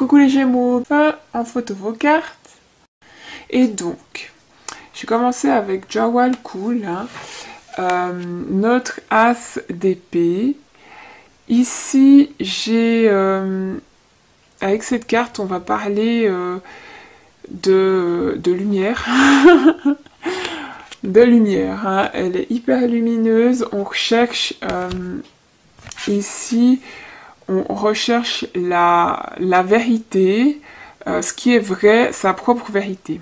Coucou les Gémeaux, en photo vos cartes. Et donc, j'ai commencé avec Jawal Cool, notre as d'épée. Ici, j'ai, avec cette carte, on va parler de lumière. De lumière, hein. Elle est hyper lumineuse. On recherche ici, on recherche la vérité, ce qui est vrai, sa propre vérité.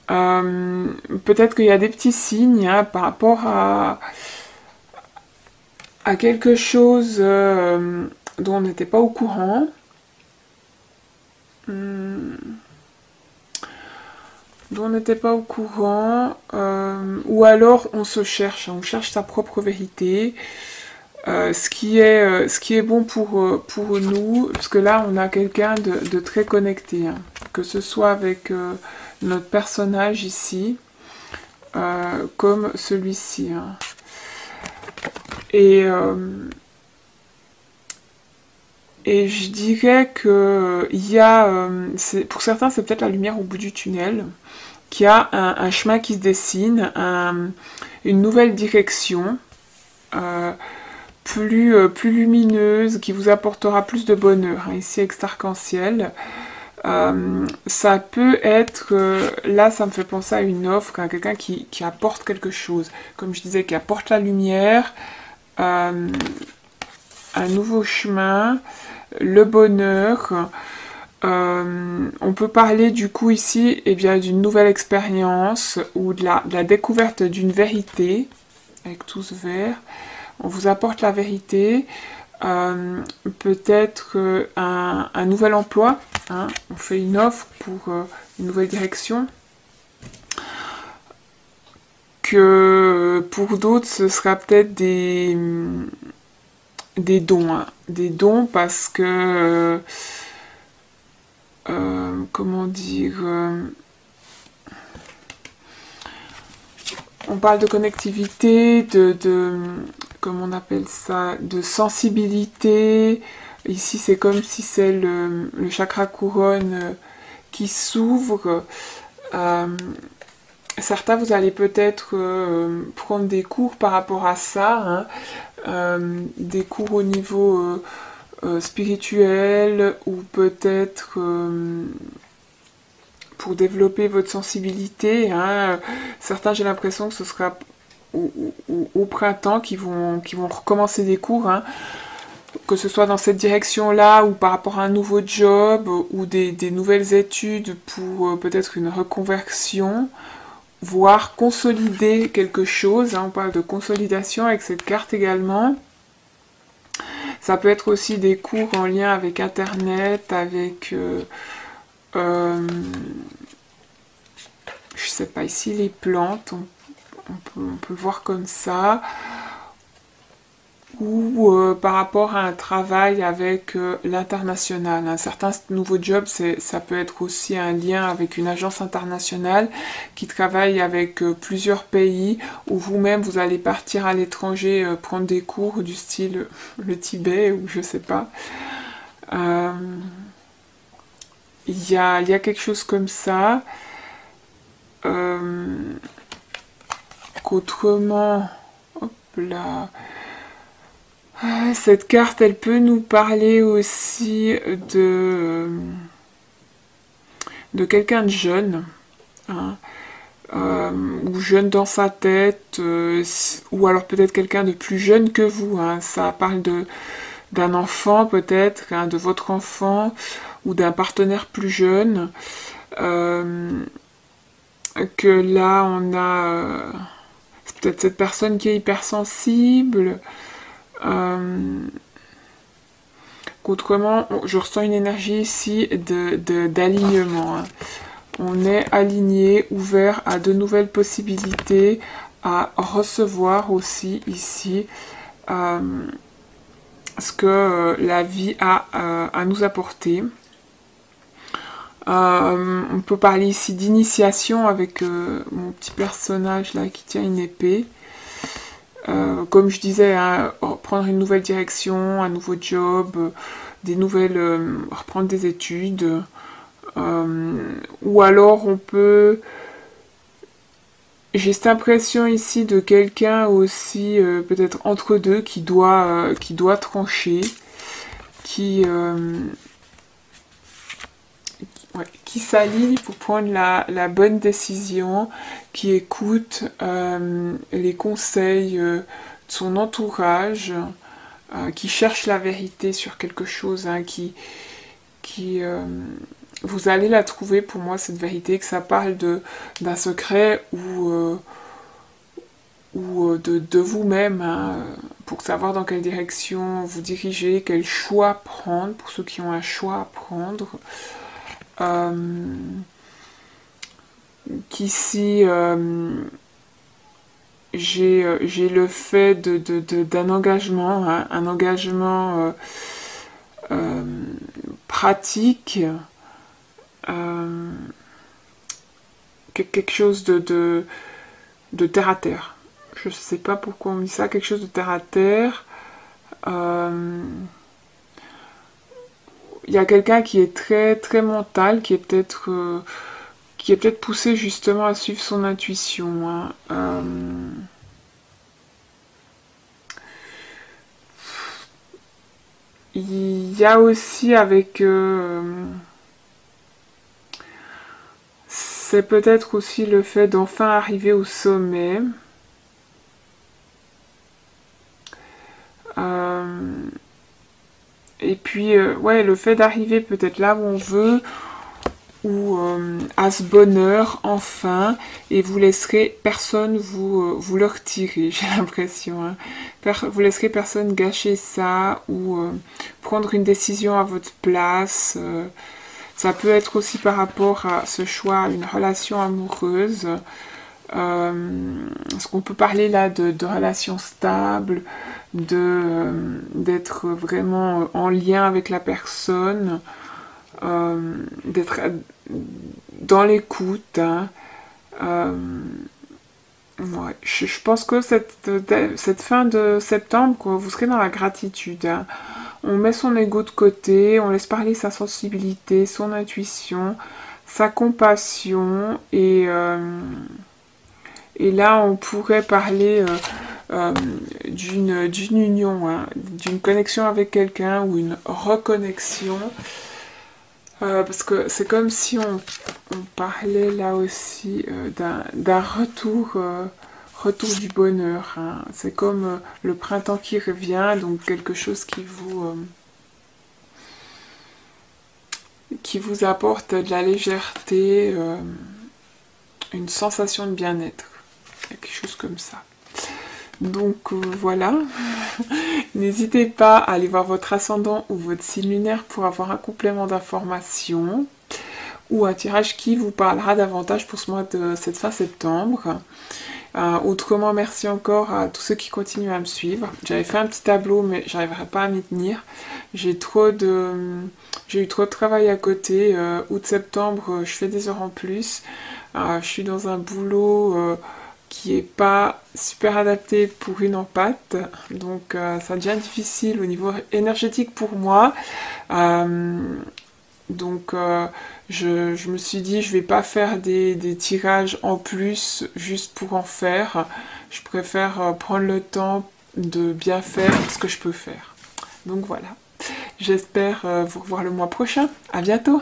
Peut-être qu'il y a des petits signes par rapport à quelque chose dont on n'était pas au courant. Dont on n'était pas au courant, ou alors on se cherche, on cherche sa propre vérité. Ce qui est bon pour nous, parce que là on a quelqu'un de très connecté, que ce soit avec notre personnage ici, comme celui-ci. Et je dirais que il y a, pour certains c'est peut-être la lumière au bout du tunnel, qu'il y a un chemin qui se dessine, une nouvelle direction, plus lumineuse, qui vous apportera plus de bonheur, ici avec cet arc-en-ciel. Ça peut être, là ça me fait penser à une offre, à quelqu'un qui apporte quelque chose, comme je disais, qui apporte la lumière, un nouveau chemin, le bonheur. On peut parler du coup ici d'une nouvelle expérience ou de la découverte d'une vérité, avec tout ce vert. On vous apporte la vérité, peut-être un nouvel emploi, on fait une offre pour une nouvelle direction, que pour d'autres ce sera peut-être des dons, des dons parce que, comment dire, on parle de connectivité, comment on appelle ça, de sensibilité. Ici, c'est comme si c'est le chakra couronne qui s'ouvre. Certains, vous allez peut-être prendre des cours par rapport à ça, des cours au niveau spirituel, ou peut-être pour développer votre sensibilité. Certains, j'ai l'impression que ce sera au printemps qui vont recommencer des cours, que ce soit dans cette direction-là ou par rapport à un nouveau job ou des nouvelles études pour peut-être une reconversion, voire consolider quelque chose. On parle de consolidation avec cette carte également. Ça peut être aussi des cours en lien avec Internet, avec je sais pas, ici les plantes, on peut le voir comme ça, ou par rapport à un travail avec l'international. Un certain nouveau job, ça peut être aussi un lien avec une agence internationale qui travaille avec plusieurs pays, ou vous-même vous allez partir à l'étranger prendre des cours du style le Tibet, ou je sais pas. Il y a quelque chose comme ça. Qu'autrement, hop là, cette carte, elle peut nous parler aussi de quelqu'un de jeune, ou jeune dans sa tête, ou alors peut-être quelqu'un de plus jeune que vous. Ça parle d'un enfant peut-être, de votre enfant, ou d'un partenaire plus jeune, que là on a c'est peut-être cette personne qui est hypersensible, qu'autrement je ressens une énergie ici d'alignement. On est aligné, ouvert à de nouvelles possibilités, à recevoir aussi ici ce que la vie a à nous apporter. On peut parler ici d'initiation avec mon petit personnage là qui tient une épée. Comme je disais, prendre une nouvelle direction, un nouveau job, des nouvelles, reprendre des études. Ou alors on peut... J'ai cette impression ici de quelqu'un aussi, peut-être entre deux, qui doit trancher, qui, ouais, qui s'aligne pour prendre la bonne décision, qui écoute les conseils de son entourage, qui cherche la vérité sur quelque chose, hein, qui vous allez la trouver pour moi cette vérité, que ça parle d'un secret ou de vous-même, hein, pour savoir dans quelle direction vous dirigez, quel choix prendre, pour ceux qui ont un choix à prendre. Qu'ici, j'ai le fait d'un engagement, hein, un engagement pratique, quelque chose de terre à terre. Je sais pas pourquoi on dit ça, quelque chose de terre à terre. Il y a quelqu'un qui est très très mental, qui est peut-être poussé justement à suivre son intuition, hein. Il y a aussi avec... c'est peut-être aussi le fait d'enfin arriver au sommet. Et puis, ouais, le fait d'arriver peut-être là où on veut, ou à ce bonheur, enfin, et vous laisserez personne vous le retirer, j'ai l'impression. Hein. Vous laisserez personne gâcher ça, ou prendre une décision à votre place. Ça peut être aussi par rapport à ce choix, une relation amoureuse. Est-ce qu'on peut parler là de relations stables, d'être vraiment en lien avec la personne, d'être dans l'écoute, hein. Ouais. Je pense que cette fin de septembre, quoi, vous serez dans la gratitude, hein. On met son ego de côté, on laisse parler sa sensibilité, son intuition, sa compassion, et là on pourrait parler d'une union, hein, d'une connexion avec quelqu'un ou une reconnexion. Parce que c'est comme si on parlait là aussi d'un retour du bonheur, hein. C'est comme le printemps qui revient, donc quelque chose qui vous apporte de la légèreté, une sensation de bien-être, quelque chose comme ça. Donc voilà, n'hésitez pas à aller voir votre ascendant ou votre signe lunaire pour avoir un complément d'information ou un tirage qui vous parlera davantage pour ce mois de cette fin septembre. Autrement, merci encore à tous ceux qui continuent à me suivre. J'avais fait un petit tableau, mais j'arriverai pas à m'y tenir. J'ai eu trop de travail à côté. Août-septembre, je fais des heures en plus. Je suis dans un boulot qui est pas super adapté pour une empathie, donc ça devient difficile au niveau énergétique pour moi. Donc je me suis dit je vais pas faire des tirages en plus juste pour en faire. Je préfère prendre le temps de bien faire ce que je peux faire. Donc voilà. J'espère vous revoir le mois prochain. À bientôt.